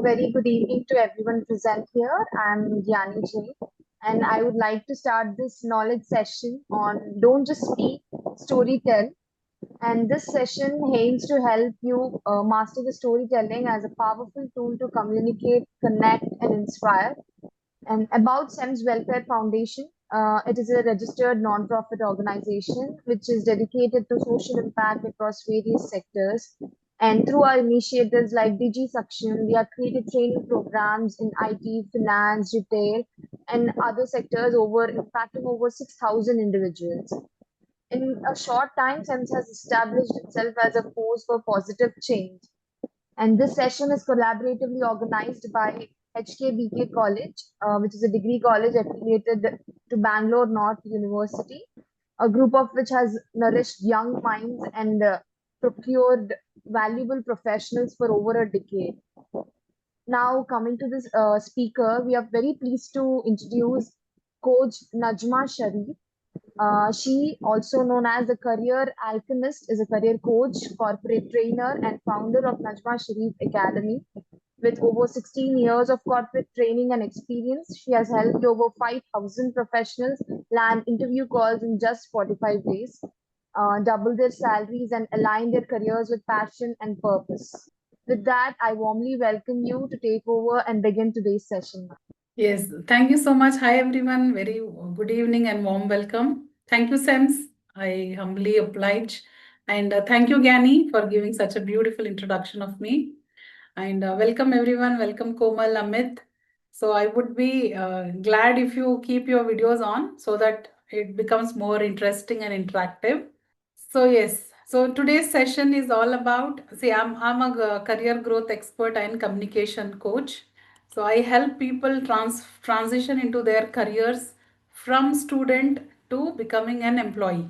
very good evening to everyone present here. I'm Gyani Jain, and I would like to start this knowledge session on Don't Just Speak, Story Tell. And this session aims to help you master the storytelling as a powerful tool to communicate, connect, and inspire. And about SEMS Welfare Foundation, it is a registered non-profit organization which is dedicated to social impact across various sectors. And through our initiatives like Digi Suction, we have created training programs in IT, finance, retail, and other sectors impacting over 6,000 individuals. In a short time, SEMS has established itself as a force for positive change. And this session is collaboratively organized by HKBK College, which is a degree college affiliated to Bangalore North University, a group of which has nourished young minds and procured valuable professionals for over a decade. Now, coming to this speaker, we are very pleased to introduce Coach Najma Sharif. She, also known as a career alchemist, is a career coach, corporate trainer, and founder of Najma Sharif Academy. With over 16 years of corporate training and experience, she has helped over 5,000 professionals land interview calls in just 45 days, double their salaries, and align their careers with passion and purpose. With that, I warmly welcome you to take over and begin today's session. Yes, thank you so much. Hi, everyone. Very good evening and warm welcome. Thank you, SEMS. I humbly oblige. And thank you, Gani, for giving such a beautiful introduction of me. And welcome, everyone. Welcome, Komal, Amit. So I would be glad if you keep your videos on so that it becomes more interesting and interactive. So yes, so today's session is all about, see, I'm a career growth expert and communication coach. So I help people transition into their careers from student to becoming an employee.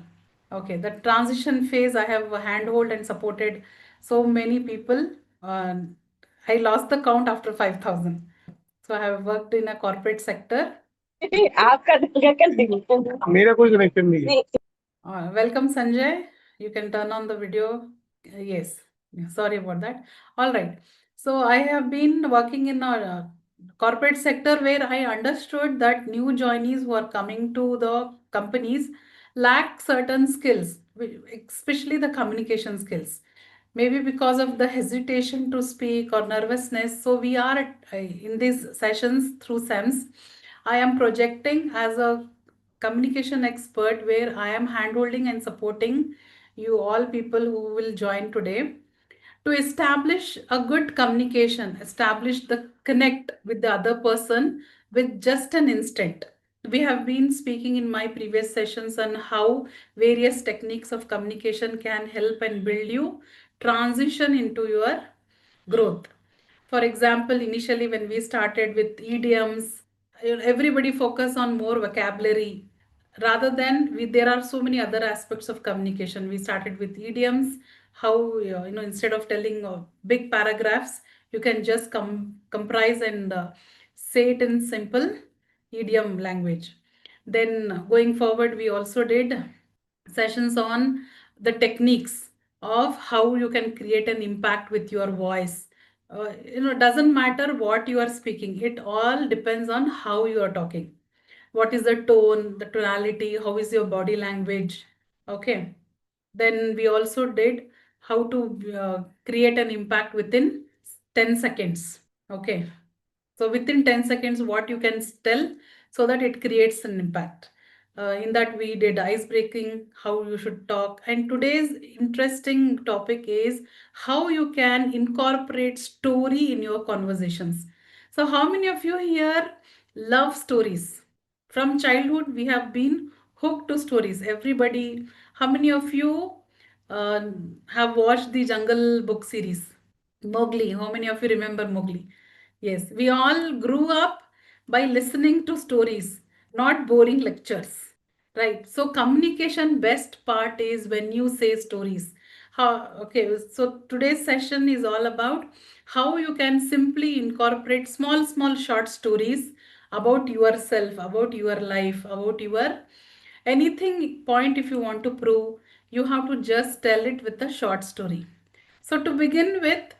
Okay, the transition phase I have handhold and supported so many people. Uh, I lost the count after 5,000. So I have worked in a corporate sector. मेरा कोई connection नहीं है Welcome, Sanjay. You can turn on the video. Yes, sorry about that. All right. So I have been working in a corporate sector where I understood that new joinees who are coming to the companies lack certain skills, especially the communication skills. Maybe because of the hesitation to speak or nervousness. So we are in these sessions through SEMS. I am projecting as a communication expert where I am handholding and supporting you all people who will join today to establish a good communication, establish the connect with the other person with just an instant. We have been speaking in my previous sessions on how various techniques of communication can help and build you transition into your growth. For example, initially when we started with idioms, everybody focus on more vocabulary rather than there are so many other aspects of communication. We started with idioms, how instead of telling big paragraphs, you can just comprise and say it in simple idiom language. Then going forward, we also did sessions on the techniques of how you can create an impact with your voice. Doesn't matter what you are speaking, it all depends on how you are talking. What is the tone, the tonality, how is your body language? Okay. Then we also did how to create an impact within 10 seconds. Okay. So within 10 seconds, what you can tell so that it creates an impact. In that we did ice breaking, how you should talk. And today's interesting topic is how you can incorporate story in your conversations. So how many of you here love stories? From childhood, we have been hooked to stories. Everybody, how many of you uh, have watched the Jungle Book series? Mowgli, how many of you remember Mowgli? Yes, we all grew up by listening to stories, not boring lectures. Right. So communication best part is when you say stories. Okay, so today's session is all about how you can simply incorporate small short stories about yourself, about your life, about your anything point if you want to prove, you have to just tell it with a short story. So to begin with,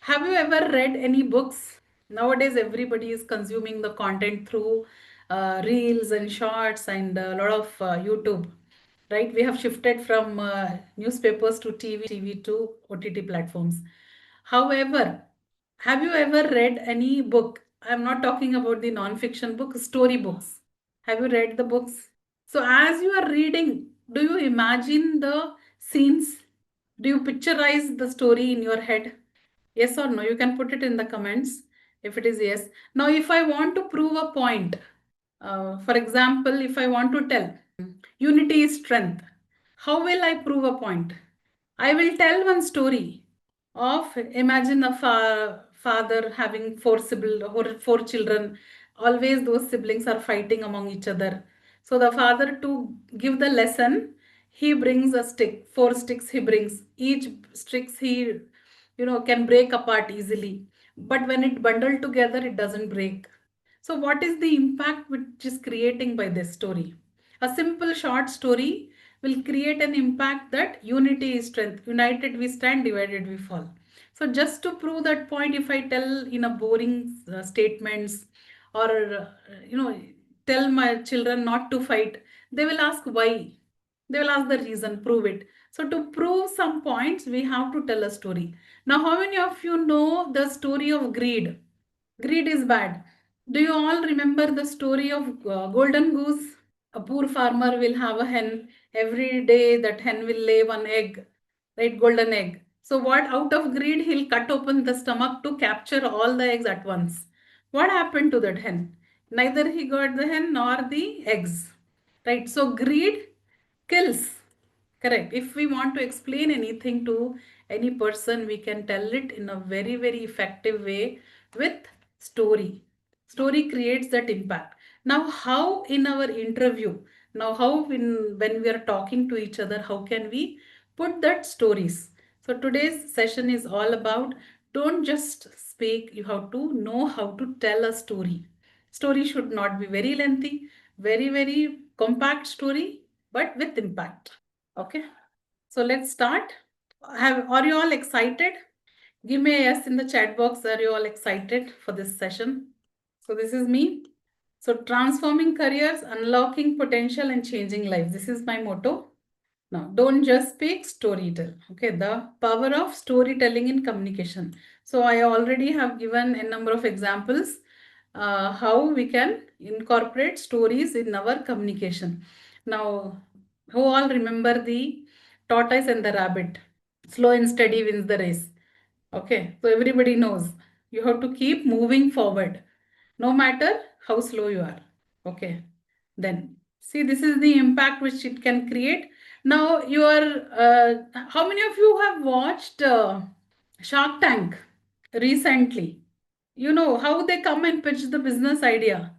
have you ever read any books? Nowadays, everybody is consuming the content through reels and shorts and a lot of YouTube, right? We have shifted from newspapers to TV to OTT platforms. However, have you ever read any book? I'm not talking about the non-fiction book, story books. Have you read the books? So as you are reading, do you imagine the scenes? Do you picturize the story in your head? Yes or no? You can put it in the comments if it is yes. Now, if I want to prove a point, for example, if I want to tell unity is strength, how will I prove a point? I will tell one story of imagine a father having four children. Always those siblings are fighting among each other. So the father, to give the lesson, he brings a stick, four sticks he brings. Each sticks he can break apart easily. But when it bundled together, it doesn't break. So what is the impact which is creating by this story? A simple short story will create an impact that unity is strength. United we stand, divided we fall. So just to prove that point, if I tell in a boring statements or tell my children not to fight, they will ask why. They will ask the reason, prove it. So to prove some points, we have to tell a story. Now, how many of you know the story of greed? Greed is bad. Do you all remember the story of Golden Goose? A poor farmer will have a hen. Every day that hen will lay one egg, right? Golden egg. So what? Out of greed, he'll cut open the stomach to capture all the eggs at once. What happened to that hen? Neither he got the hen nor the eggs, right? So greed kills. Correct. If we want to explain anything to any person, we can tell it in a very, very effective way with story. Story creates that impact. Now, how in our interview, now how when we are talking to each other, how can we put that stories? So today's session is all about don't just speak, you have to know how to tell a story. Story should not be very lengthy, very, very compact story, but with impact. Okay, so let's start. Are you all excited? Give me a yes in the chat box. Are you all excited for this session? So this is me. So transforming careers, unlocking potential and changing lives. This is my motto. Now, don't just speak, storytell. Okay, the power of storytelling in communication. So I already have given a number of examples how we can incorporate stories in our communication. Now, who all remember the tortoise and the rabbit? Slow and steady wins the race. Okay, so everybody knows you have to keep moving forward no matter how slow you are. Okay, then see, this is the impact which it can create. Now, how many of you have watched Shark Tank recently? You know how they come and pitch the business idea.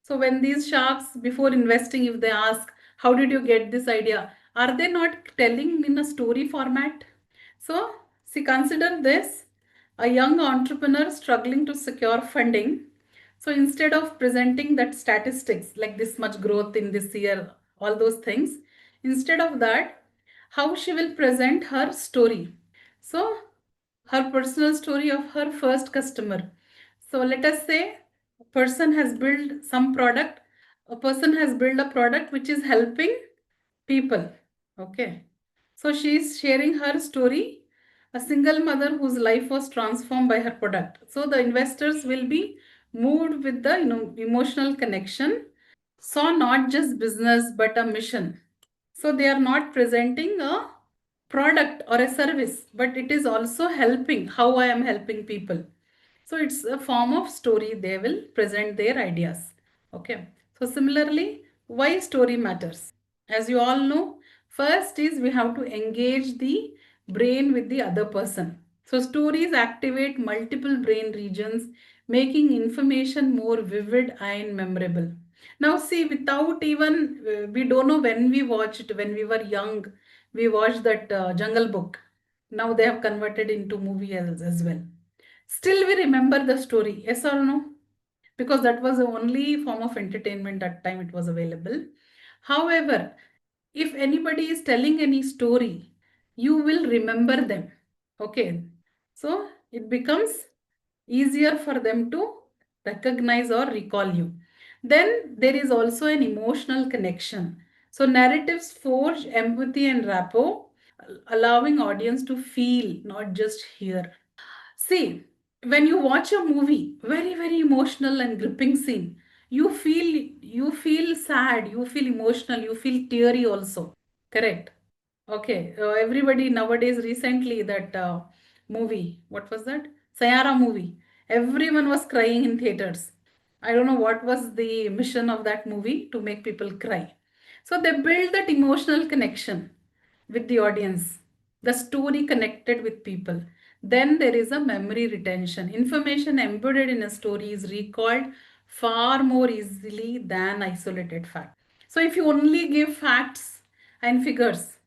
So when these sharks, before investing, if they ask, how did you get this idea? Are they not telling in a story format? So see, consider this, a young entrepreneur struggling to secure funding. So instead of presenting that statistics like this much growth in this year, all those things, instead of that, how she will present her story. So her personal story of her first customer. So let us say a person has built some product, a person has built a product which is helping people. Okay. So she is sharing her story, a single mother whose life was transformed by her product. So the investors will be moved with the emotional connection. Saw not just business but a mission. So they are not presenting a product or a service, but it is also helping how I am helping people. So it's a form of story. They will present their ideas. Okay. So similarly, why story matters? As you all know, first is we have to engage the brain with the other person. So stories activate multiple brain regions, making information more vivid and memorable. Now see, without even, we don't know when we watched, when we were young, we watched that Jungle Book. Now they have converted into movie as well. Still we remember the story, yes or no? Because that was the only form of entertainment that time it was available. However, if anybody is telling any story, you will remember them. Okay. So it becomes easier for them to recognize or recall you. Then there is also an emotional connection. So narratives forge empathy and rapport, allowing audience to feel, not just hear. See, when you watch a movie, very, very emotional and gripping scene, you feel sad, you feel emotional, you feel teary also. Correct. Okay. Everybody nowadays recently that movie, what was that? Sayara movie. Everyone was crying in theaters. I don't know what was the mission of that movie to make people cry. So they build that emotional connection with the audience. The story connected with people. Then there is a memory retention. Information embedded in a story is recalled far more easily than isolated fact. So if you only give facts and figures,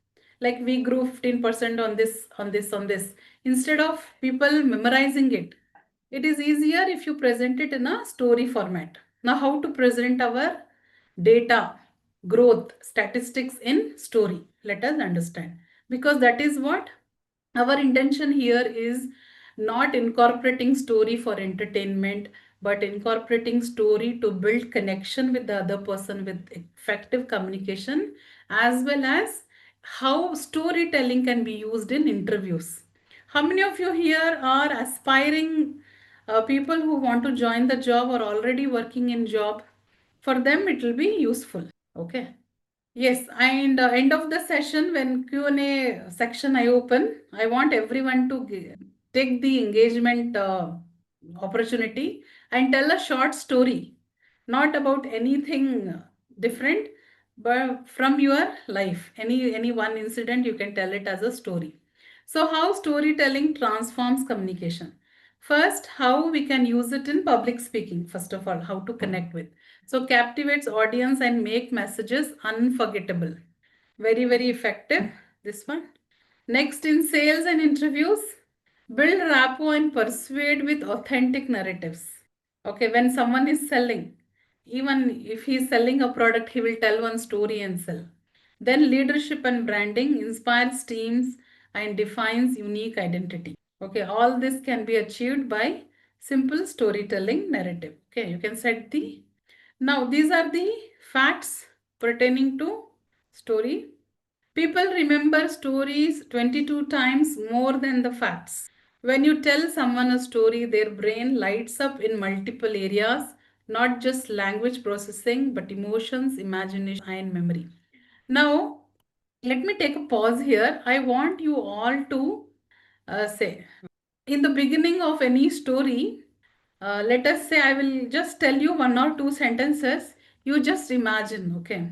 like we grew 15% on this, on this, on this, instead of people memorizing it, it is easier if you present it in a story format. Now, how to present our data, growth, statistics in story? Let us understand. Because that is what our intention here is, not incorporating story for entertainment, but incorporating story to build connection with the other person with effective communication, as well as how storytelling can be used in interviews. How many of you here are aspiring people who want to join the job or already working in job? For them, it will be useful. Okay. Yes, and end of the session, when Q&A section I open, I want everyone to take the engagement opportunity and tell a short story, not about anything different, but from your life. Any one incident, you can tell it as a story. So how storytelling transforms communication? First, how we can use it in public speaking. First of all, how to connect with. So captivates audience and make messages unforgettable. Very, very effective. This one. Next, in sales and interviews, build rapport and persuade with authentic narratives. Okay, when someone is selling, even if he is selling a product, he will tell one story and sell. Then leadership and branding inspires teams and defines unique identity. Okay, all this can be achieved by simple storytelling narrative. Okay, you can set the. Now, these are the facts pertaining to story. People remember stories 22 times more than the facts. When you tell someone a story, their brain lights up in multiple areas, not just language processing, but emotions, imagination, and memory. Now, let me take a pause here. I want you all to say, in the beginning of any story, let us say I will just tell you one or two sentences. You just imagine, okay?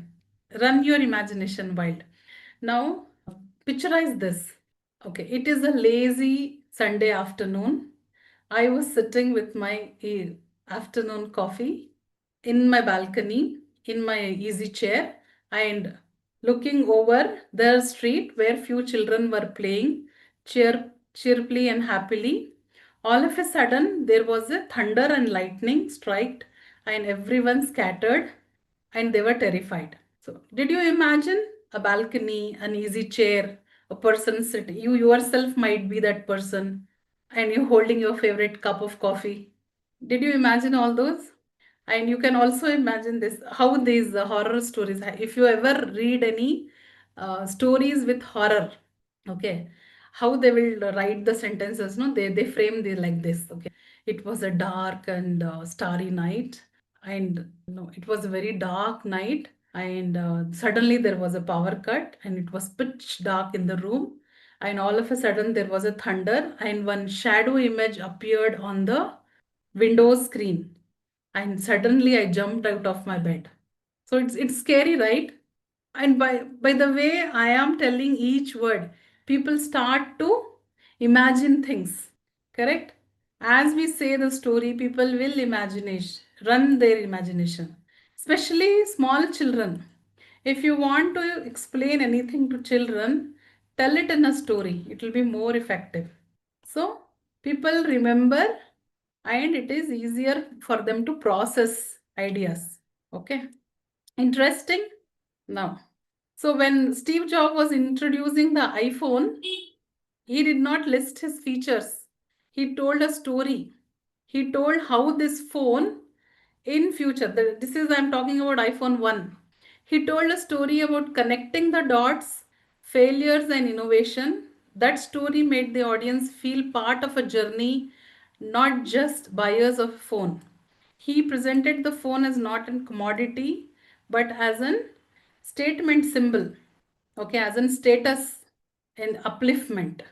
Run your imagination wild. Now, picturize this. Okay, it is a lazy Sunday afternoon. I was sitting with my afternoon coffee in my balcony, in my easy chair, and looking over the street where few children were playing cheerfully and happily. All of a sudden, there was a thunder and lightning strike, and everyone scattered and they were terrified. So, did you imagine a balcony, an easy chair, a person sitting? You yourself might be that person, and you holding your favorite cup of coffee. Did you imagine all those? And you can also imagine this, how these horror stories, if you ever read any stories with horror, okay, how they will write the sentences, no, they frame they like this, okay. It was a dark and starry night, and no, it was a very dark night, and suddenly there was a power cut, and it was pitch dark in the room, and all of a sudden there was a thunder, and one shadow image appeared on the Windows screen, and suddenly I jumped out of my bed. So it's scary, right? And by the way I am telling each word, people start to imagine things. Correct? As we say the story, people will imagination, run their imagination, especially small children. If you want to explain anything to children, tell it in a story. It will be more effective. So people remember, and it is easier for them to process ideas. Okay. Interesting. Now, so when Steve Jobs was introducing the iPhone, he did not list his features. He told a story. He told how this phone in future, this is I'm talking about iPhone 1. He told a story about connecting the dots, failures and innovation. That story made the audience feel part of a journey, not just buyers of a phone. He presented the phone as not a commodity, but as an statement symbol, okay, as in status and upliftment.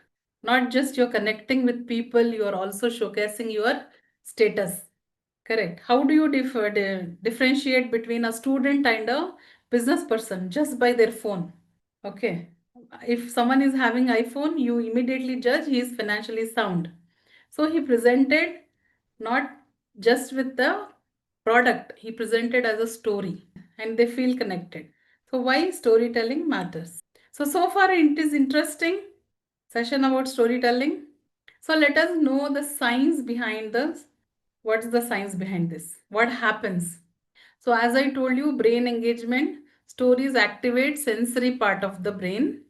Not just you're connecting with people, you're also showcasing your status. Correct. How do you differentiate between a student and a business person just by their phone? Okay. If someone is having iPhone, you immediately judge he is financially sound. So he presented not just with the product, he presented as a story and they feel connected. So why storytelling matters? So far it is interesting session about storytelling. So let us know the science behind this. What's the science behind this? What happens? So as I told you, brain engagement, stories activate sensory part of the brain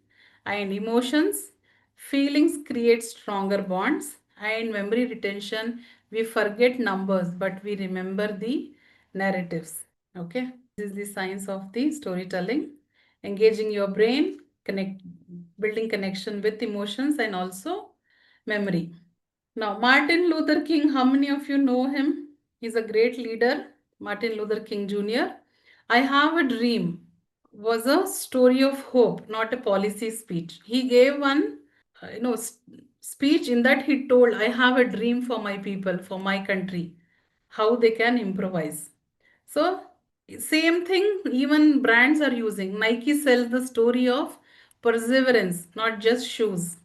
and emotions, feelings create stronger bonds and memory retention. We forget numbers, but we remember the narratives. Okay. This is the science of the storytelling, engaging your brain, building connection with emotions and also memory. Now, Martin Luther King, how many of you know him? He's a great leader, Martin Luther King Jr. I Have a Dream was a story of hope, not a policy speech. He gave one, speech in that he told, I have a dream for my people, for my country, how they can improvise. So, same thing, even brands are using. Nike sells the story of perseverance, not just shoes.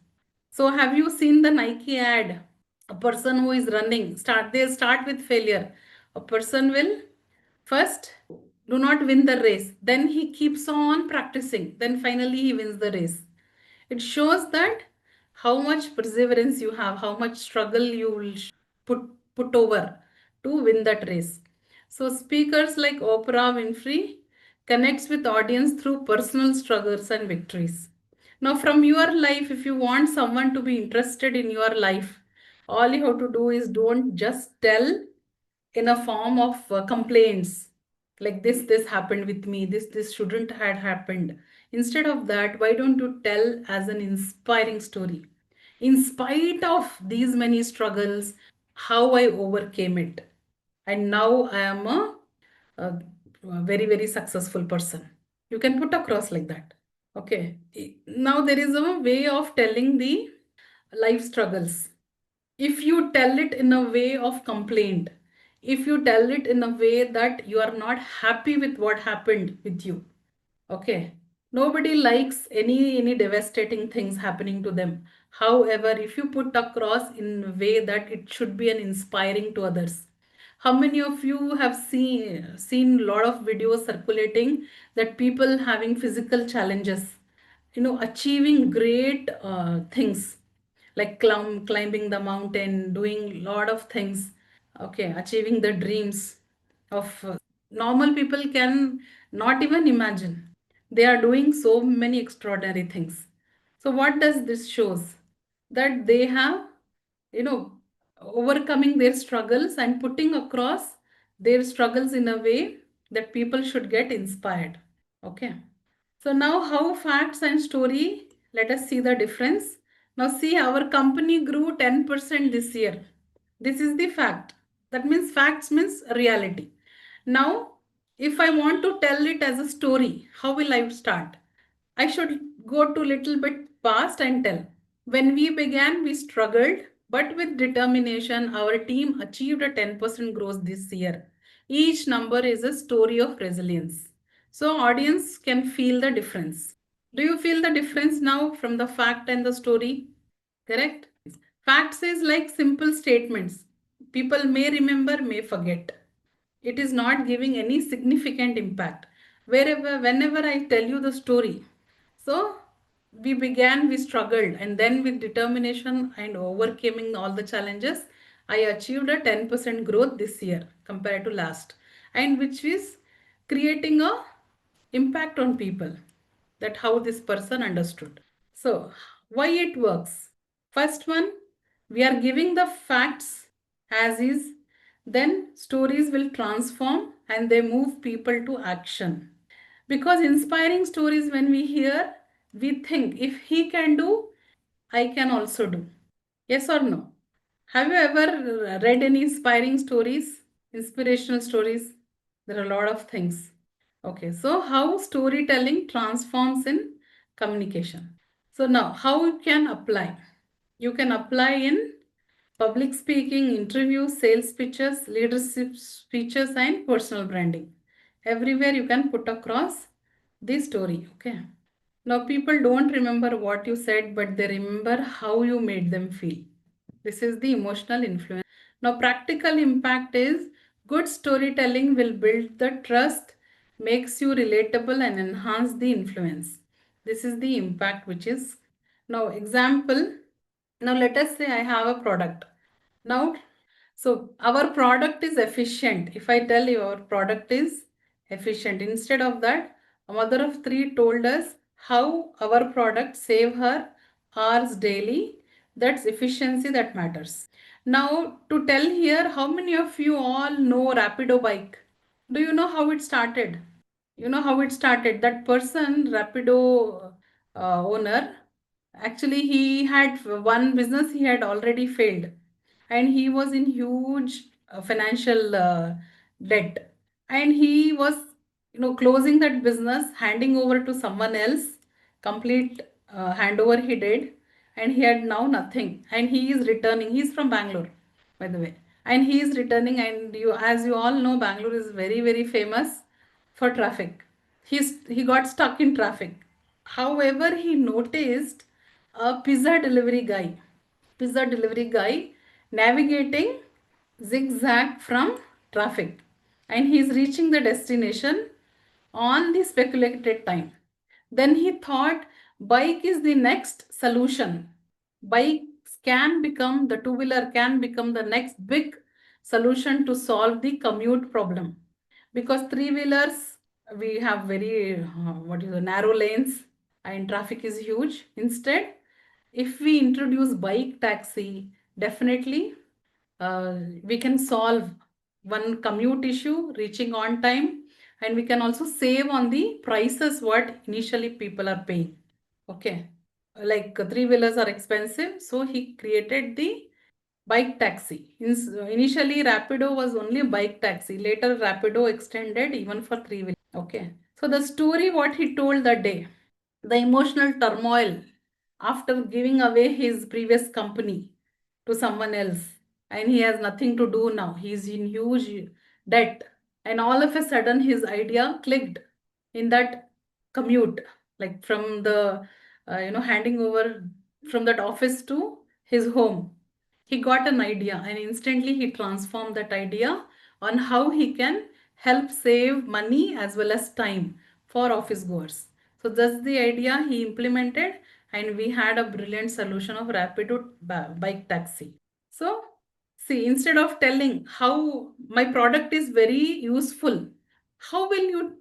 So have you seen the Nike ad? A person who is running, they start with failure. A person will first do not win the race. Then he keeps on practicing. Then finally he wins the race. It shows that how much perseverance you have, how much struggle you will put over to win that race. So speakers like Oprah Winfrey connects with audience through personal struggles and victories. Now from your life, if you want someone to be interested in your life, all you have to do is don't just tell in a form of complaints like this happened with me, this shouldn't had happened. Instead of that, why don't you tell as an inspiring story, in spite of these many struggles, how I overcame it and now I am a very very successful person. You can put across like that. Okay, now there is a way of telling the life struggles. If you tell it in a way of complaint, if you tell it in a way that you are not happy with what happened with you, okay, nobody likes any devastating things happening to them. However, if you put across in a way that it should be an inspiring to others. How many of you have seen a lot of videos circulating that people having physical challenges, achieving great things like climbing the mountain, doing lot of things, okay, achieving the dreams of normal people can not even imagine. They are doing so many extraordinary things. So what does this shows? That they have, you know, overcoming their struggles and putting across their struggles in a way that people should get inspired. Okay. So now how facts and story, let us see the difference. Now see, our company grew 10% this year. This is the fact. That means facts means reality. Now, if I want to tell it as a story, how will I start? I should go to little bit past and tell. When we began, we struggled, but with determination, our team achieved a 10% growth this year. Each number is a story of resilience. So audience can feel the difference. Do you feel the difference now from the fact and the story? Correct? Facts is like simple statements. People may remember, may forget. It is not giving any significant impact. Whenever I tell you the story, so we struggled, and then with determination and overcoming all the challenges, I achieved a 10% growth this year compared to last, and which is creating a impact on people, that how this person understood. So why it works? First one, we are giving the facts as is then stories will transform and they move people to action. Because inspiring stories, when we hear, we think if he can do, I can also do. Yes or no? Have you ever read any inspiring stories? Inspirational stories? There are a lot of things. Okay, so how storytelling transforms in communication. So now, how you can apply? You can apply in public speaking, interviews, sales pitches, leadership speeches, and personal branding. Everywhere you can put across the story. Okay. Now, people don't remember what you said, but they remember how you made them feel. This is the emotional influence. Now, practical impact is good storytelling will build the trust, makes you relatable, and enhance the influence. This is the impact which is. Now, example. Now, let us say I have a product. Now, so our product is efficient. If I tell you our product is efficient, instead of that, a mother of three told us how our product save her hours daily. That's efficiency that matters. Now, to tell here, how many of you all know Rapido bike? Do you know how it started? You know how it started? That person, Rapido owner, actually he had one business he had already failed, and he was in huge financial debt, and he was closing that business, handing over to someone else. Complete handover he did, and he had now nothing, and he is returning. He's from Bangalore, by the way, and he is returning. And you, as you all know, Bangalore is very, very famous for traffic. He got stuck in traffic. However, he noticed a pizza delivery guy navigating zigzag from traffic, and he is reaching the destination on the speculated time. Then he thought bike is the next solution. Bikes can become, the two-wheeler can become the next big solution to solve the commute problem. Because three-wheelers, we have very, narrow lanes, and traffic is huge. Instead, if we introduce bike taxi, definitely we can solve one commute issue, reaching on time, and we can also save on the prices what initially people are paying. Okay, like three-wheelers are expensive, so he created the bike taxi. Initially, Rapido was only bike taxi. Later, Rapido extended even for three-wheelers. Okay, so the story what he told that day, the emotional turmoil after giving away his previous company to someone else, and he has nothing to do now. He's in huge debt, and all of a sudden his idea clicked in that commute, like from the handing over from that office to his home. He got an idea, and instantly he transformed that idea on how he can help save money as well as time for office goers. So that's the idea he implemented, and we had a brilliant solution of Rapido bike taxi. So see, instead of telling how my product is very useful, how will you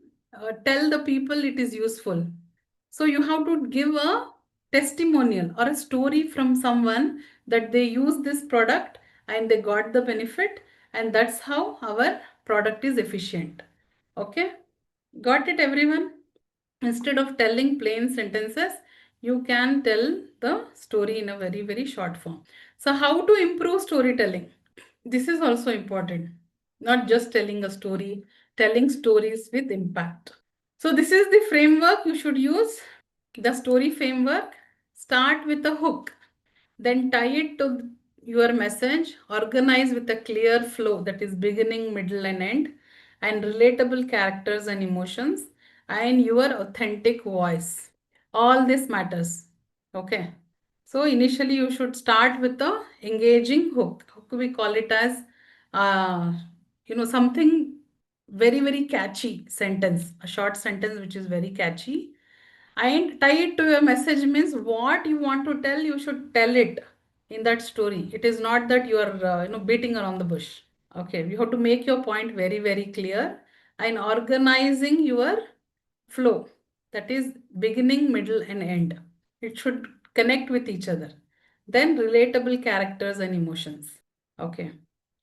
tell the people it is useful? So you have to give a testimonial or a story from someone that they use this product and they got the benefit, and that's how our product is efficient. Okay, got it, everyone? Instead of telling plain sentences, you can tell the story in a very, very short form. So how to improve storytelling? This is also important. Not just telling a story, telling stories with impact. So this is the framework you should use. The story framework. Start with a hook, then tie it to your message, organize with a clear flow, that is beginning, middle, and end, and relatable characters and emotions, and your authentic voice. All this matters. Okay. So initially you should start with the engaging hook. Hook, we call it as something very, very catchy sentence, a short sentence which is very catchy, and tie it to your message. Means what you want to tell, you should tell it in that story. It is not that you are beating around the bush. Okay, you have to make your point very, very clear, and organizing your flow, that is beginning, middle, and end. It should connect with each other. Then relatable characters and emotions. Okay,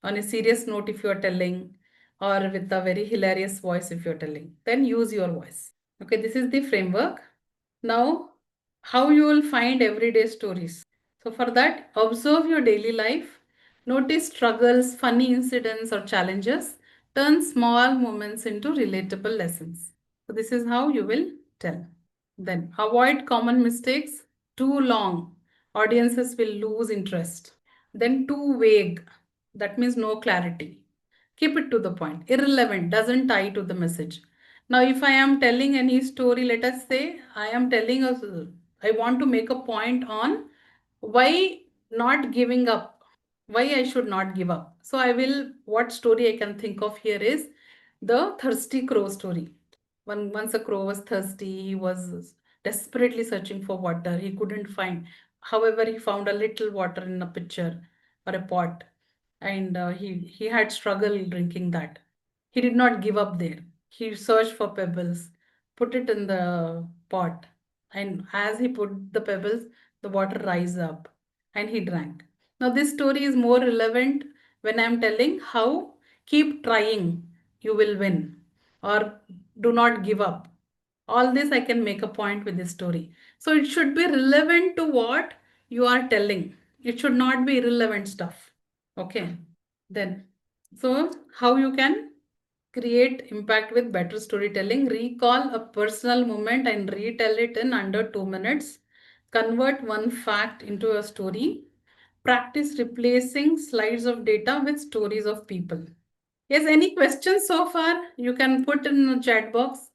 on a serious note if you're telling, or with a very hilarious voice if you're telling. Then use your voice. Okay, this is the framework. Now, how you will find everyday stories. So for that, observe your daily life, notice struggles, funny incidents or challenges, turn small moments into relatable lessons. So this is how you will tell. Then avoid common mistakes. Too long, audiences will lose interest. Then too vague, that means no clarity. Keep it to the point. Irrelevant, doesn't tie to the message. Now, if I am telling any story, let us say I am telling us, I want to make a point on why not giving up, why I should not give up. So I will, what story I can think of here is the thirsty crow story. Once a crow was thirsty, he was desperately searching for water. He couldn't find. However, he found a little water in a pitcher or a pot, and he had struggle drinking that. He did not give up there. He searched for pebbles, put it in the pot, and as he put the pebbles, the water rise up, and he drank. Now this story is more relevant when I'm telling how keep trying, you will win, or do not give up. All this I can make a point with this story. So it should be relevant to what you are telling. It should not be irrelevant stuff. Okay. Then, so how you can create impact with better storytelling? Recall a personal moment and retell it in under 2 minutes. Convert one fact into a story. Practice replacing slides of data with stories of people. Yes, any questions so far? You can put in the chat box.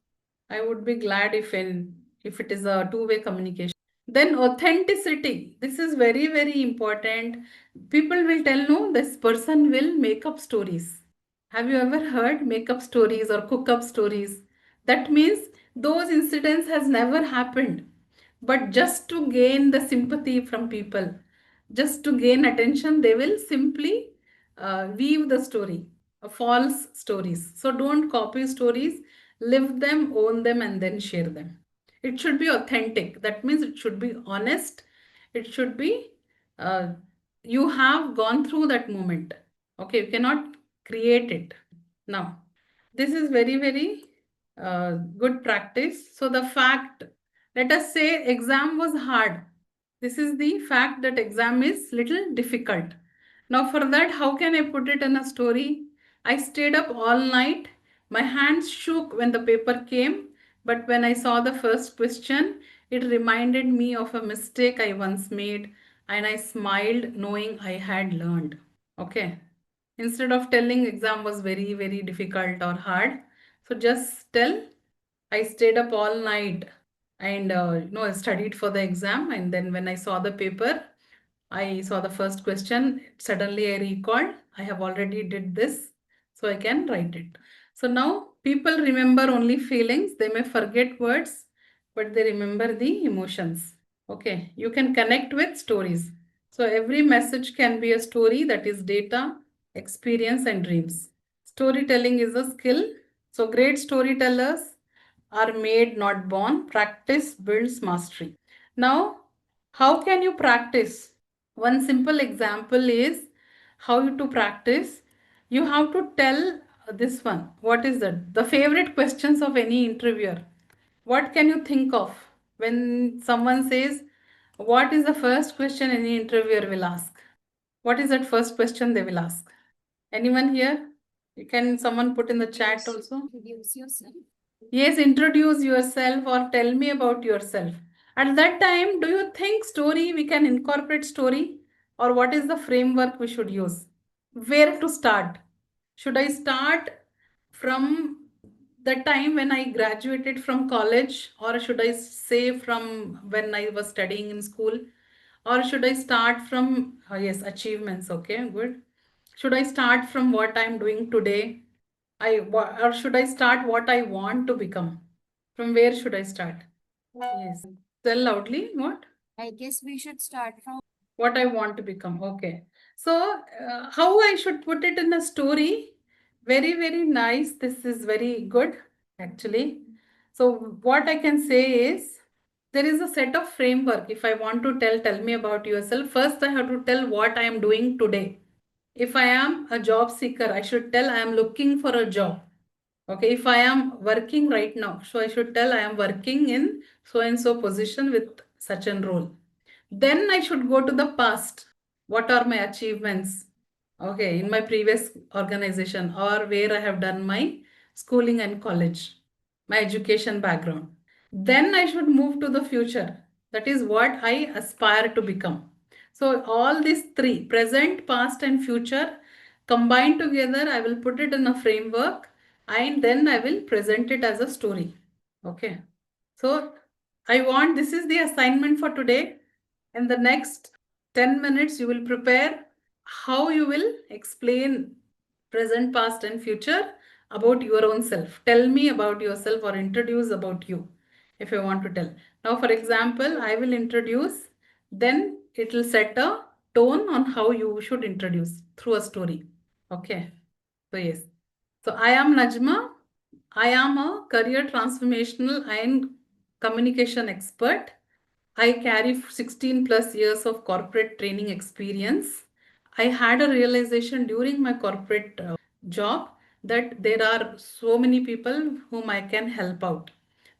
I would be glad if it is a two-way communication. Then authenticity. This is very, very important. People will tell, no, this person will make up stories. Have you ever heard make up stories or cook up stories? That means those incidents has never happened. But just to gain the sympathy from people, just to gain attention, they will simply weave the story, false stories. So don't copy stories, live them, own them, and then share them. It should be authentic. That means it should be honest. It should be, uh, you have gone through that moment. Okay, you cannot create it. Now, this is very, very good practice. So the fact, let us say exam was hard. This is the fact that exam is little difficult. Now for that, how can I put it in a story? I stayed up all night. My hands shook when the paper came, but when I saw the first question, it reminded me of a mistake I once made, and I smiled knowing I had learned. Okay. Instead of telling exam was very, very difficult or hard, so just tell I stayed up all night and I studied for the exam, and then when I saw the paper, I saw the first question. Suddenly I recalled I have already did this, so I can write it. So now people remember only feelings. They may forget words, but they remember the emotions. Okay, you can connect with stories. So every message can be a story, that is data, experience, and dreams. Storytelling is a skill. So great storytellers are made, not born. Practice builds mastery. Now, how can you practice? One simple example is how to practice. You have to tell this one. What is that? The favorite questions of any interviewer. What can you think of when someone says, what is the first question any interviewer will ask? What is that first question they will ask? Anyone here? Can someone put in the chat also? Introduce yourself. Yes, introduce yourself or tell me about yourself. At that time, do you think story, we can incorporate story, or what is the framework we should use? Where to start? Should I start from the time when I graduated from college, or should I say from when I was studying in school? Or should I start from, yes, achievements, okay, good. Should I start from what I'm doing today? Or should I start what I want to become? From where should I start? Yes. Tell loudly what? I guess we should start from What I want to become. Okay. So, how I should put it in a story? Very, very nice. This is very good, actually. So, what I can say is there is a set of framework. If I want to tell me about yourself, first I have to tell what I am doing today. If I am a job seeker, I should tell I am looking for a job. Okay, if I am working right now, so I should tell I am working in so and so position with such a role. Then I should go to the past. What are my achievements? Okay, in my previous organization or where I have done my schooling and college, my education background. Then I should move to the future. That is what I aspire to become. So all these three, present, past, and future, combined together, I will put it in a framework and then I will present it as a story. Okay. So I want, this is the assignment for today. In the next 10 minutes, you will prepare how you will explain present, past, and future about your own self. Tell me about yourself or introduce about you if you want to tell. Now, for example, I will introduce, then it will set a tone on how you should introduce through a story. Okay. So, yes. So, I am Najma. I am a career transformational and communication expert. I carry 16 plus years of corporate training experience. I had a realization during my corporate job that there are so many people whom I can help out.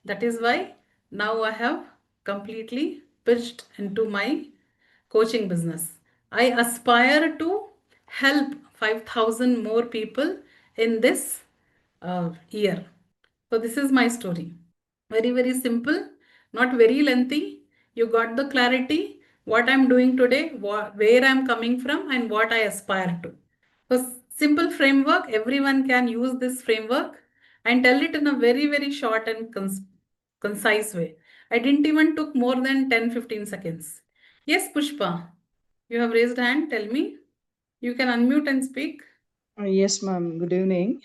That is why now I have completely pitched into my coaching business. I aspire to help 5,000 more people in this year. So, this is my story. Very, very simple, not very lengthy. You got the clarity, what I'm doing today, where I'm coming from, and what I aspire to. So, simple framework, everyone can use this framework and tell it in a very, very short and concise way. I didn't even took more than 10-15 seconds. Yes, Pushpa, you have raised hand. Tell me. You can unmute and speak. Yes, ma'am. Good evening.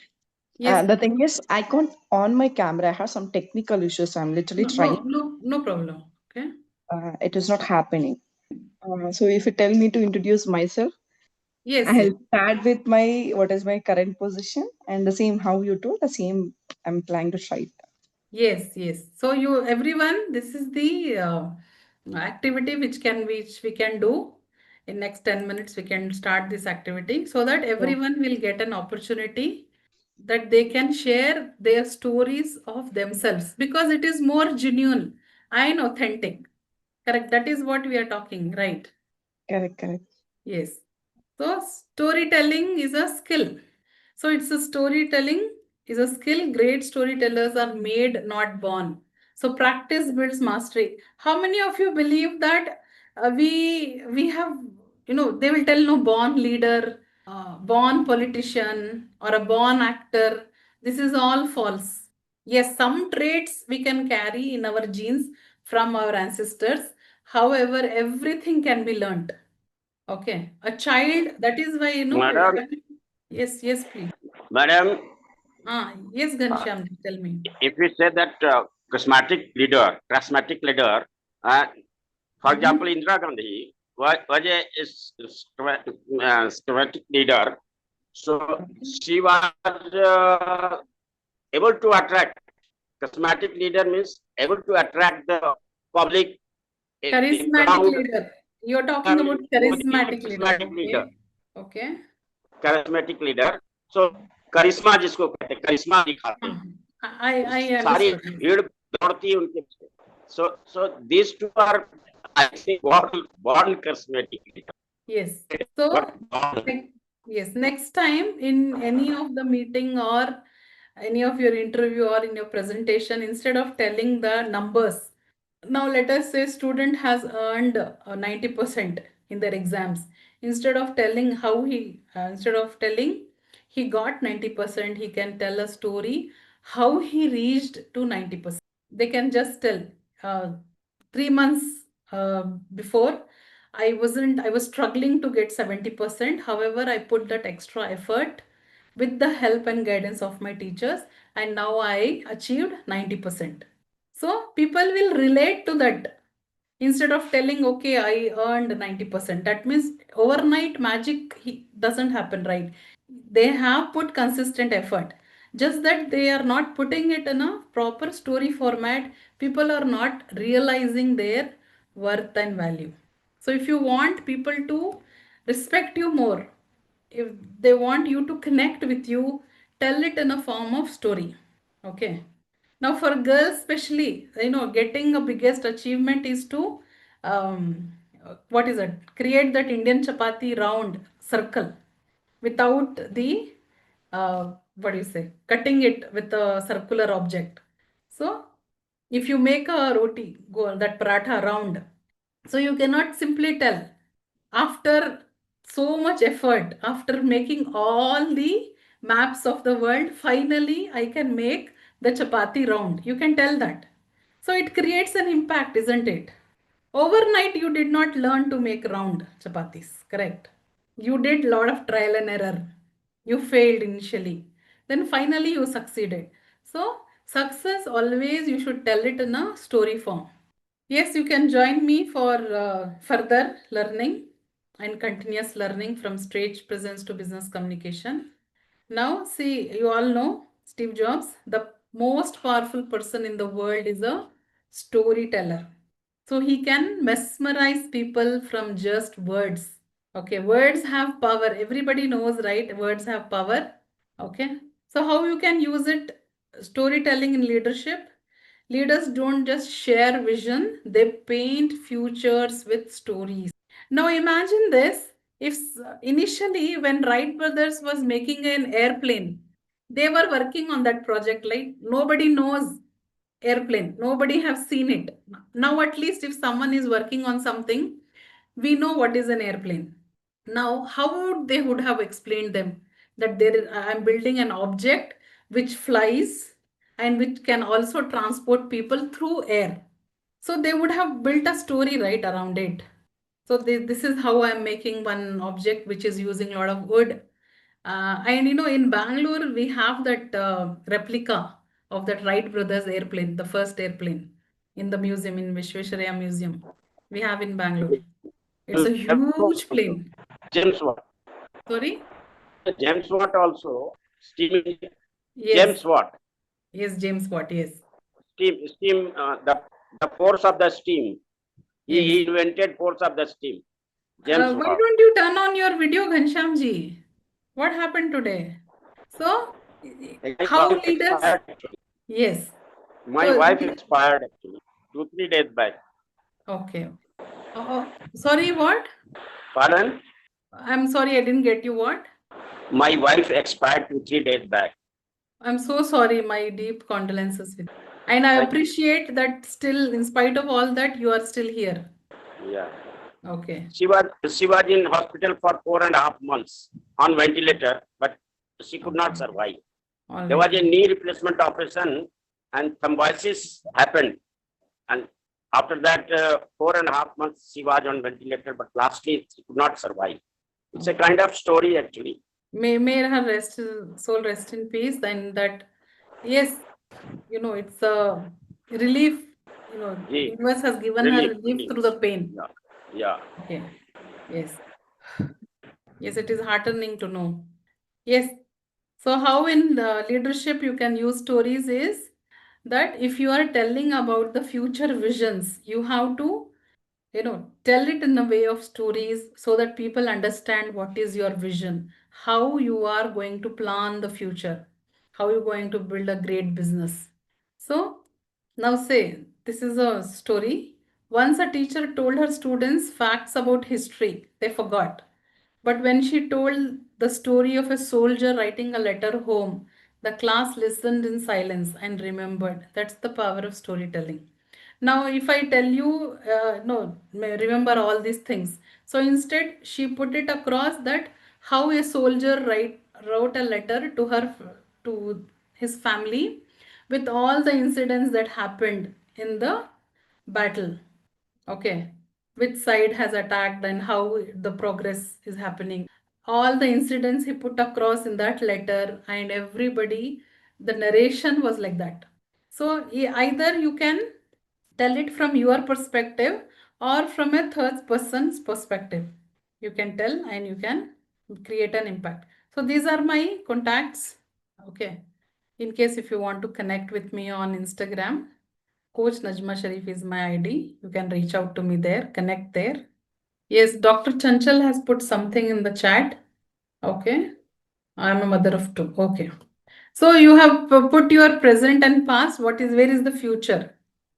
Yes. The thing is, I can't on my camera. I have some technical issues. I'm literally No, no, trying. no, no problem. Okay. It is not happening. So if you tell me to introduce myself, Yes, yes. I'll start with my what is my current position and the same how you told the same. I'm planning to try it. Yes, yes. So you everyone, this is the activity which we can do. In next 10 minutes, we can start this activity so that Yeah, everyone will get an opportunity that they can share their stories of themselves because it is more genuine and authentic. Correct. That is what we are talking, right? correct, correct. Yes. So storytelling is a skill. So it's a storytelling is a skill. Great storytellers are made, not born. So practice builds mastery. How many of you believe that we have, they will tell no born leader, born politician, or a born actor. This is all false. Yes, some traits we can carry in our genes from our ancestors. However, everything can be learned. Okay, a child, that is why, Madam, yes, yes, please. madam, Yes, Ghanshyam, tell me. if we say that charismatic leader, for example, Indira Gandhi was a charismatic leader. So she was able to attract. Charismatic leader means able to attract the public Charismatic crowd. leader. You're talking about charismatic leader. Charismatic leader. Okay. Charismatic leader. So करिश्मा जिसको कहते हैं करिश्मा दिखाते हैं I सारी understood. भीड़ दौड़ती है उनके पीछे so these two are I think born charismatic leader. Yes. So, yes, next time in any of the meeting or any of your interview or in your presentation, instead of telling the numbers, now let us say student has earned 90% in their exams. Instead of telling instead of telling he got 90%, he can tell a story how he reached to 90%. They can just tell 3 months before I was struggling to get 70%. However, I put that extra effort with the help and guidance of my teachers, and now I achieved 90%. So people will relate to that instead of telling, okay, I earned 90%. That means overnight magic doesn't happen, right? They have put consistent effort. Just that they are not putting it in a proper story format. People are not realizing their worth and value. So if you want people to respect you more, if they want you to connect with you, tell it in a form of story. Okay. Now for girls especially, getting a biggest achievement is to what is it? Create that Indian chapati round circle without the what do you say? Cutting it with a circular object. So if you make a roti, go that paratha round, so you cannot simply tell after so much effort, after making all the maps of the world, finally I can make the chapati round. You can tell that. So it creates an impact, isn't it? Overnight, you did not learn to make round chapatis, correct? You did a lot of trial and error. You failed initially. Then finally you succeeded. So success always you should tell it in a story form. Yes, you can join me for further learning and continuous learning from stage presence to business communication. Now, see, you all know Steve Jobs, the most powerful person in the world is a storyteller. So he can mesmerize people from just words. Okay, words have power. Everybody knows, right? Words have power. Okay. So how you can use it? Storytelling in leadership. Leaders don't just share vision, they paint futures with stories. Now imagine this, if initially when Wright brothers was making an airplane, they were working on that project, like nobody knows airplane, nobody have seen it. Now at least if someone is working on something, we know what is an airplane. Now how would they would have explained them that I'm building an object which flies and which can also transport people through air. So they would have built a story right around it. So this is how I'm making one object which is using a lot of wood. And in Bangalore, we have that replica of that Wright brothers airplane, the first airplane in the museum, in Vishwesharaya Museum. We have in Bangalore. It's a huge plane. James Watt. Sorry? James Watt also steam. Yes. James Watt. Yes, James Watt, yes. Steam. The force of the steam. Yes. He invented force of the steam. James Why Watt. don't you turn on your video, Ghanshyamji? What happened today? So, how wife leaders? expired, actually. Yes. My So, wife expired actually 2-3 days back. Okay. Sorry, what? Pardon? I'm sorry, I didn't get you. What? My wife expired 2-3 days back. I'm so sorry. My deep condolences with you. And I appreciate that still, in spite of all that, you are still here. Yeah. Okay. She was in hospital for 4.5 months on ventilator, but she could not survive. All There right. was a knee replacement operation and thrombosis happened. And after that, 4.5 months she was on ventilator, but lastly she could not survive. It's a kind of story actually. May her soul rest in peace. And that, yes, it's a relief. Universe has given her relief through the pain. Yeah. Okay. Yes. Yes, it is heartening to know. Yes. So how in leadership you can use stories is that if you are telling about the future visions, you have to, tell it in a way of stories so that people understand what is your vision, how you are going to plan the future, how you're going to build a great business. So now say, this is a story. Once a teacher told her students facts about history, they forgot. But when she told the story of a soldier writing a letter home, the class listened in silence and remembered. That's the power of storytelling. Now, if I tell you, no, remember all these things. So instead, she put it across that how a soldier wrote a letter to his family with all the incidents that happened in the battle. Okay, which side has attacked and how the progress is happening. All the incidents he put across in that letter, and everybody, the narration was like that. So either you can tell it from your perspective or from a third person's perspective. You can tell and you can create an impact. So these are my contacts. Okay. In case if you want to connect with me on Instagram, Coach Najma Shariff is my ID. You can reach out to me there, connect there. Yes, Dr. Chanchal has put something in the chat. Okay. I'm a mother of two. Okay. So you have put your present and past. Where is the future?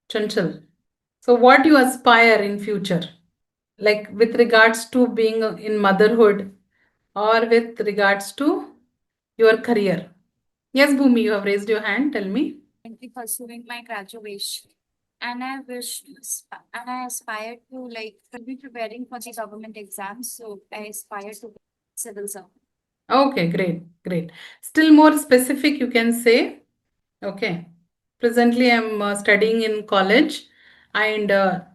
Chanchal. So what you aspire in future? Like with regards to being in motherhood or with regards to your career? Yes, Bhumi, you have raised your hand. Tell me. currently pursuing my graduation. And I wish and I aspire to like be preparing for the government exams. So I aspire to be civil servant. Okay, great, great. Still more specific, you can say. Okay. Presently, I'm studying in college and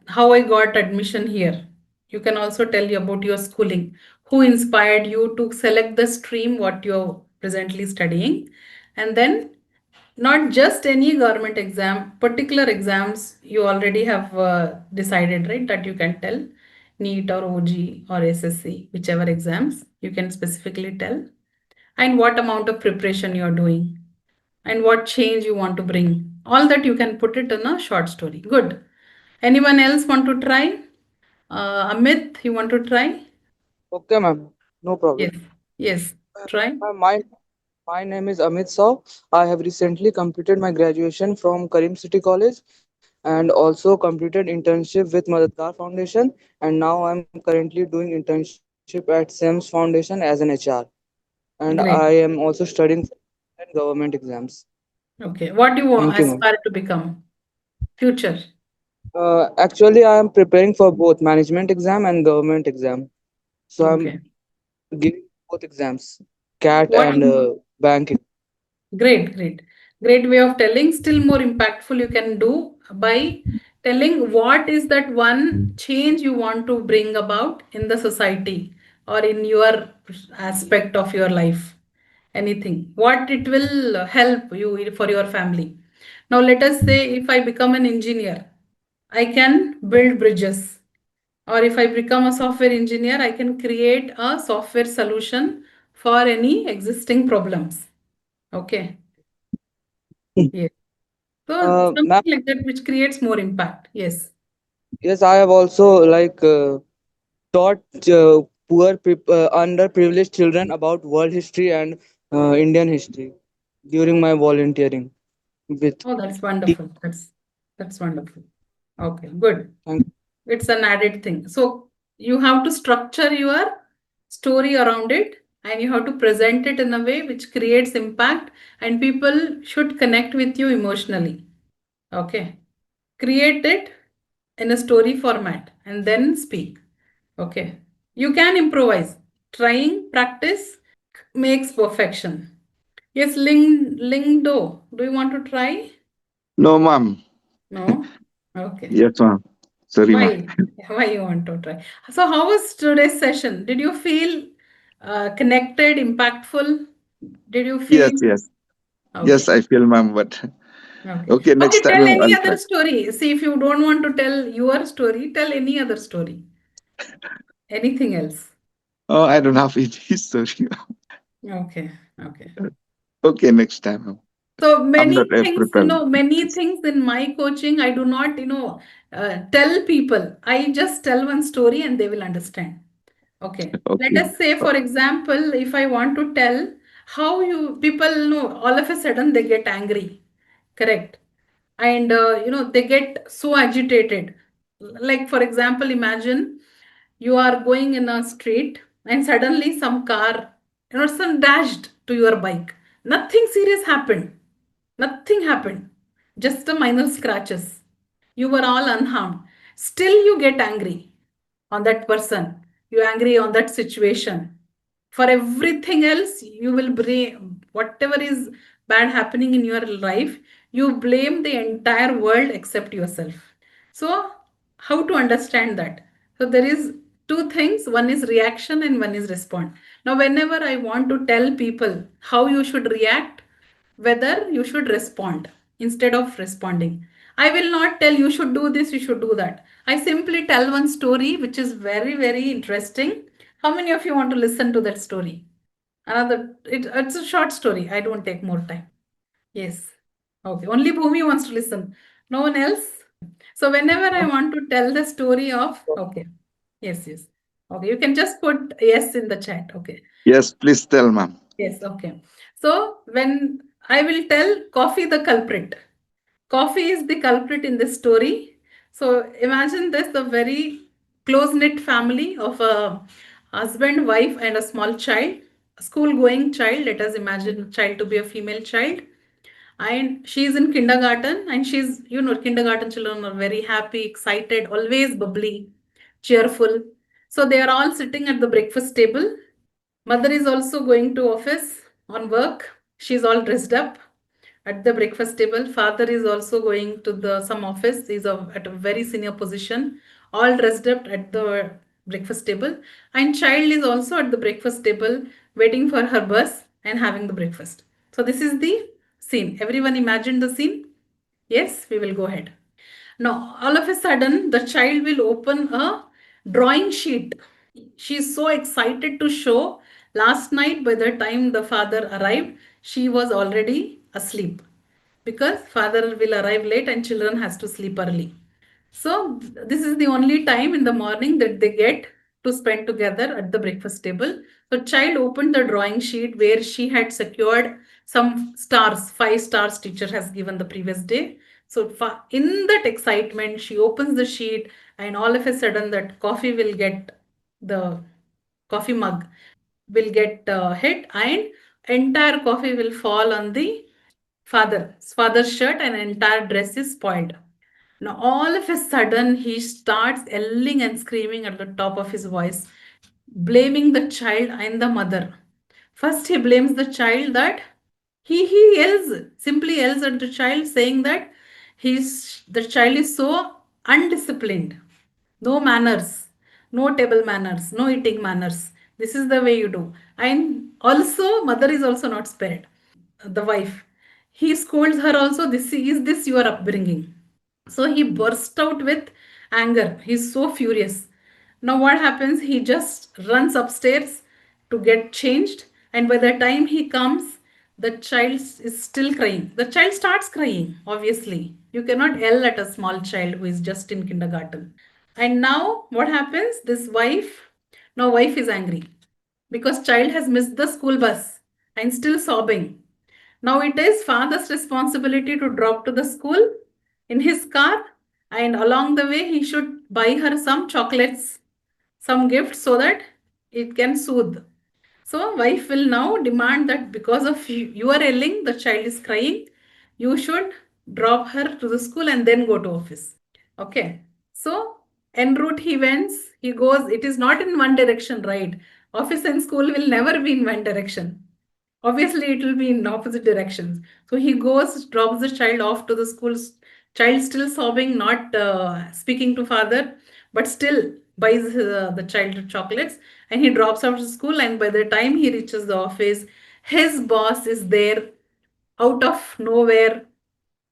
how I got admission here. You can also tell you about your schooling. Who inspired you to select the stream what you're presently studying? And then not just any government exam, particular exams you already have decided, right? That you can tell NEET or OG or SSC, whichever exams you can specifically tell, and what amount of preparation you are doing and what change you want to bring. All that you can put it in a short story. Good. Anyone else want to try? Amit, you want to try? Okay, ma'am. No problem. Yes. Yes. Try. Uh, My, my name is Amit Saw. I have recently completed my graduation from Karim City College and also completed internship with Madadkar Foundation. And now I'm currently doing internship at SEMS Foundation as an HR. And I Great. am also studying government exams. Okay. What do you Thank you, ma'am. aspire to become? Future. Actually, I am preparing for both management exam and government exam. So I'm Okay. giving both exams, CAT What and banking. Great, great. Great way of telling. Still more impactful you can do by telling what is that one change you want to bring about in the society or in your aspect of your life. Anything. What it will help you for your family. Now, let us say if I become an engineer, I can build bridges. Or if I become a software engineer, I can create a software solution for any existing problems. Okay. Yes. So Ma'am, something like that which creates more impact. Yes. yes, I have also taught underprivileged children about world history and Indian history during my volunteering with. Oh, that's wonderful. That's wonderful. Okay, good. Thank It's an added thing. So you have to structure your story around it and you have to present it in a way which creates impact and people should connect with you emotionally. Okay. Create it in a story format and then speak. Okay. You can improvise. Trying practice makes perfection. Yes, Lingdo, do you want to try? No, ma'am. No? Okay. Yes, ma'am. Sorry, ma'am. Why? Why you want to try? So how was today's session? Did you feel connected, impactful? Did you Yes, feel? yes. Okay. Yes, I feel, ma'am, but Okay. okay, next Okay, time tell any I'll other try. story. See, if you don't want to tell your story, tell any other story. Anything else. Oh, I don't have any story. Okay. Okay. Okay, next time, ma'am. So I'm many not things, prepared. many things in my coaching, I do not, tell people. I just tell one story and they will understand. Okay. Let Okay. us say, for example, if I want to tell how you people know all of a sudden they get angry, correct? And they get so agitated. Like, for example, imagine you are going in a street and suddenly some car, some dashed to your bike. Nothing serious happened. Nothing happened. Just a minor scratches. You were all unharmed. Still, you get angry on that person. You're angry on that situation. For everything else, you will blame whatever is bad happening in your life, you blame the entire world except yourself. So, how to understand that? So, there is two things, one is reaction and one is respond. Now, whenever I want to tell people how you should react, whether you should respond instead of responding. I will not tell you should do this, you should do that. I simply tell one story which is very, very interesting. How many of you want to listen to that story? It's a short story. I don't take more time. Yes. Okay. Only Bhumi wants to listen. No one else? So whenever I want to tell the story of, okay. Yes, yes. Okay, you can just put yes in the chat. Okay. Yes, please tell, ma'am. Yes, okay. So when I will tell coffee the culprit. Coffee is the culprit in this story. So imagine this, a very close-knit family of a husband, wife, and a small child, a school-going child. Let us imagine a child to be a female child. And she's in kindergarten, and she's, kindergarten children are very happy, excited, always bubbly, cheerful. So they are all sitting at the breakfast table. Mother is also going to office on work. She's all dressed up at the breakfast table. Father is also going to the some office. He's at a very senior position, all dressed up at the breakfast table. And child is also at the breakfast table, waiting for her bus and having the breakfast. So this is the scene. Everyone imagine the scene? Yes, we will go ahead. Now, all of a sudden, the child will open a drawing sheet. She's so excited to show. Last night, by the time the father arrived, she was already asleep because father will arrive late and children has to sleep early. So this is the only time in the morning that they get to spend together at the breakfast table. So child opened the drawing sheet where she had secured some stars, 5 stars teacher has given the previous day. So in that excitement, she opens the sheet and all of a sudden that coffee will get, the coffee mug will get hit and entire coffee will fall on the father's shirt and entire dress is spoiled. Now, all of a sudden, he starts yelling and screaming at the top of his voice, blaming the child and the mother. First, he blames the child that he yells, simply yells at the child, saying that the child is so undisciplined, no manners, no table manners, no eating manners. This is the way you do. And also, mother is also not spared. The wife, he scolds her also. Is this your upbringing? So he burst out with anger. He's so furious. Now, what happens? He just runs upstairs to get changed. And by the time he comes, the child is still crying. The child starts crying, obviously. You cannot yell at a small child who is just in kindergarten. And now, what happens? Now, wife is angry because child has missed the school bus and still sobbing. Now it is father's responsibility to drop to the school in his car, and along the way he should buy her some chocolates, some gifts so that it can soothe. So wife will now demand that because of you are yelling, the child is crying, you should drop her to the school and then go to office. Okay. So en route he went, he goes, it is not in one direction, right? Office and school will never be in one direction. Obviously, it will be in opposite directions. So he goes, drops the child off to the school. Child still sobbing, not speaking to father, but still buys the child chocolates, and he drops out of school. And by the time he reaches the office, his boss is there out of nowhere,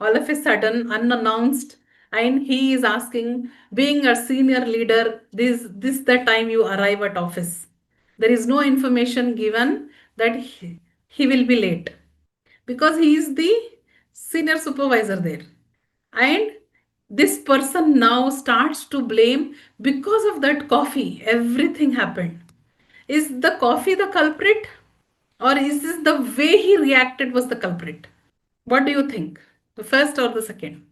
all of a sudden, unannounced, and he is asking, being a senior leader, this the time you arrive at office. There is no information given that he will be late because he is the senior supervisor there. And this person now starts to blame because of that coffee, everything happened. Is the coffee the culprit, or is this the way he reacted was the culprit? What do you think? The first or the second?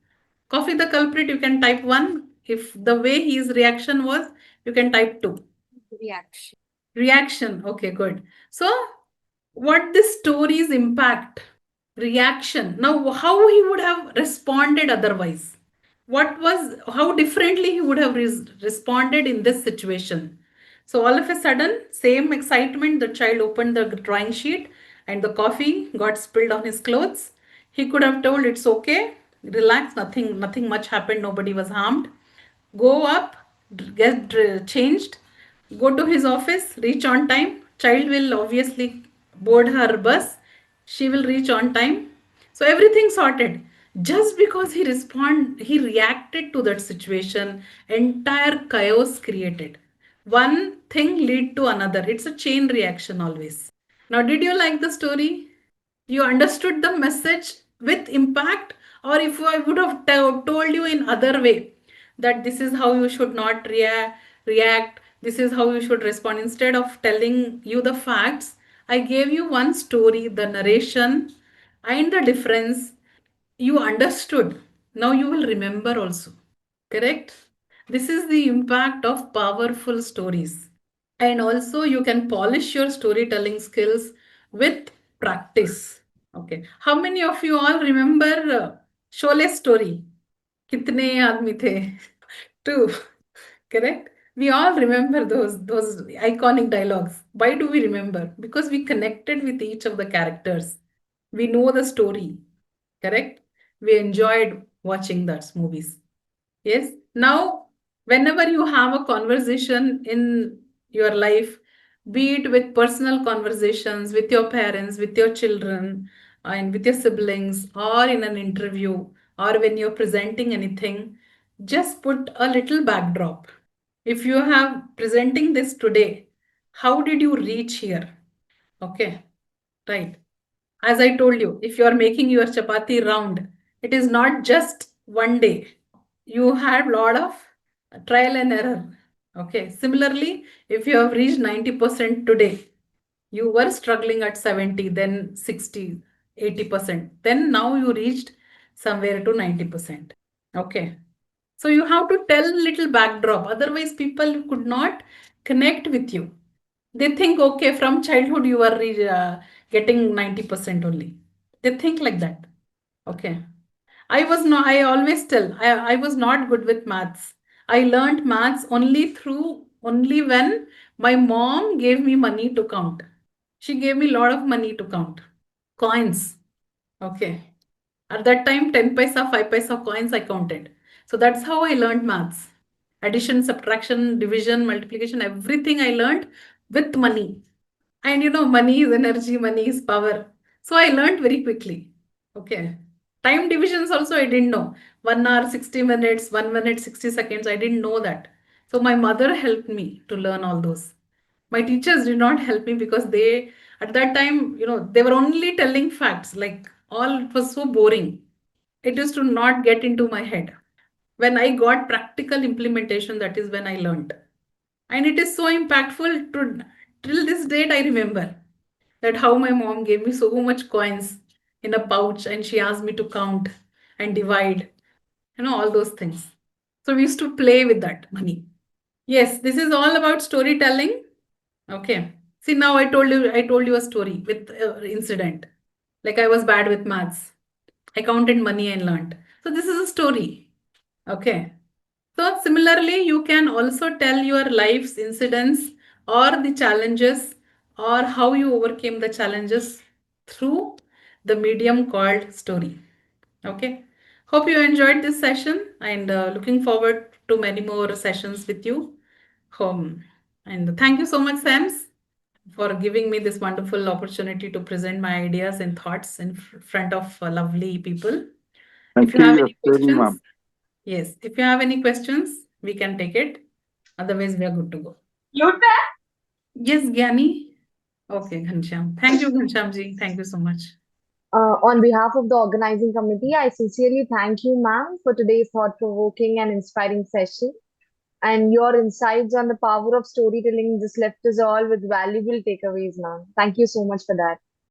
Coffee the culprit, you can type 1. If the way his reaction was, you can type 2. Reaction. Reaction. Okay, good. So, what this story's impact? Reaction. Now, how he would have responded otherwise? How differently he would have responded in this situation? So, all of a sudden, same excitement, the child opened the drawing sheet and the coffee got spilled on his clothes. He could have told, it's okay, relax, nothing much happened, nobody was harmed. Go up, get changed, go to his office, reach on time. Child will obviously board her bus. She will reach on time. So everything sorted. Just because he reacted to that situation, entire chaos created. One thing lead to another. It's a chain reaction always. Now, did you like the story? You understood the message with impact, or if I would have told you in other way that this is how you should not react, this is how you should respond. Instead of telling you the facts, I gave you one story, the narration and the difference. You understood. Now you will remember also. Correct? This is the impact of powerful stories. And also you can polish your storytelling skills with practice. Okay. How many of you all remember Sholay story? Kitne aadmi the? Two. Correct? We all remember those iconic dialogues. Why do we remember? Because we connected with each of the characters. We know the story. Correct? We enjoyed watching those movies. Yes. Now, whenever you have a conversation in your life, be it with personal conversations with your parents, with your children, and with your siblings, or in an interview, or when you're presenting anything, just put a little backdrop. If you have presenting this today, how did you reach here? Okay, right. As I told you, if you are making your chapati round, it is not just one day. You had a lot of trial and error. Okay. Similarly, if you have reached 90% today, you were struggling at 70, then 60, 80%. Then now you reached somewhere to 90%. Okay. So you have to tell little backdrop. Otherwise, people could not connect with you. They think, okay, from childhood you are getting 90% only. They think like that. Okay. I always tell, I was not good with maths. I learned maths only when my mom gave me money to count. She gave me a lot of money to count. Coins. Okay. At that time, 10 paisa, 5 paisa coins I counted. So that's how I learned maths. Addition, subtraction, division, multiplication, everything I learned with money. And money is energy, money is power. So I learned very quickly. Okay. Time divisions also I didn't know. 1 hour, 60 minutes, 1 minute, 60 seconds. I didn't know that. So my mother helped me to learn all those. My teachers did not help me because at that time, they were only telling facts. Like all, it was so boring. It used to not get into my head. When I got practical implementation, that is when I learned. And it is so impactful till this date, I remember that how my mom gave me so much coins in a pouch and she asked me to count and divide, all those things. So we used to play with that money. Yes, this is all about storytelling. Okay. See, now I told you a story with incident. Like I was bad with maths. I counted money and learned. So this is a story. Okay. So similarly, you can also tell your life's incidents or the challenges or how you overcame the challenges through the medium called story. Okay. Hope you enjoyed this session and looking forward to many more sessions with you. And thank you so much, Sams, for giving me this wonderful opportunity to present my ideas and thoughts in front of lovely people. If Thank you you, have your any story, questions, ma'am. yes, if you have any questions, we can take it. Otherwise, we are good to go. Yes, Gyani. Okay, Ghanshyam. Thank you, Ghanshyam ji. Thank you so much. On behalf of the organizing committee, I sincerely thank you, ma'am, for today's thought-provoking and inspiring session. And your insights on the power of storytelling just left us all with valuable takeaways, ma'am. Thank you so much for that.